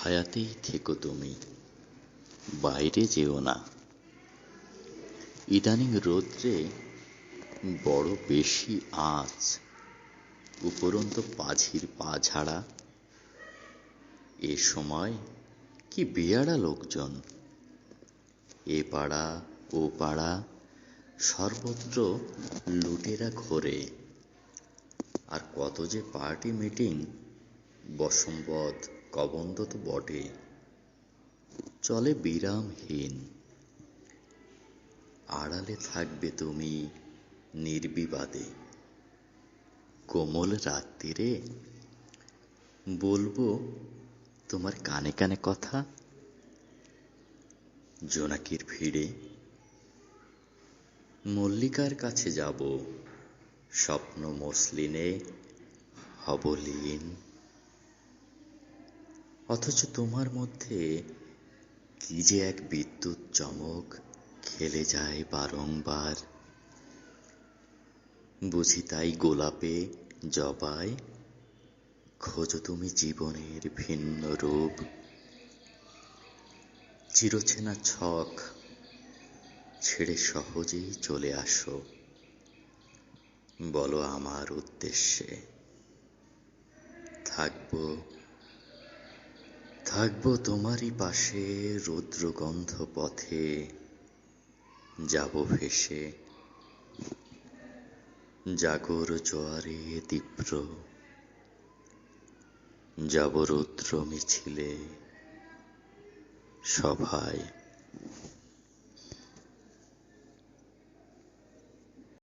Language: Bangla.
ছায়াতেই থেকো তুমি, বাইরে যেও না। ইদানিং রৌদ্রে বড় বেশি আঁচ, উপরন্তু পাঝির পা ঝাড়া। এ সময় কি বেয়াড়া লোকজন, এ পাড়া ও পাড়া সর্বত্র লুটেরা ঘোরে। আর কত যে পার্টি মিটিং, বশম্বদ কবন্দ তো বটে, চলে বিরামহীন। আড়ালে থাকবে তুমি নির্বিবাদে, কোমল রাত্রিরে বলবো তোমার কানে কানে কথা। জোনাকির ভিড়ে মল্লিকার কাছে যাব, স্বপ্ন মসলিনে হব লীন। অথচ তোমার মধ্যে কি যে এক বিদ্যুৎ চমক খেলে যায় বারংবার। বুঝি তাই গোলাপে জবায় খোঁজো তুমি জীবনের ভিন্ন রূপ। চিরচেনা ছক ছেড়ে সহজেই চলে আসো, বলো আমার উদ্দেশ্যে। থাকবো থাকবো তোমারই পাশে, রৌদ্রগন্ধ পথে যাব ভেসে। জাগর জোয়ারে তীব্র যাব রৌদ্র মিছিলে সভায়।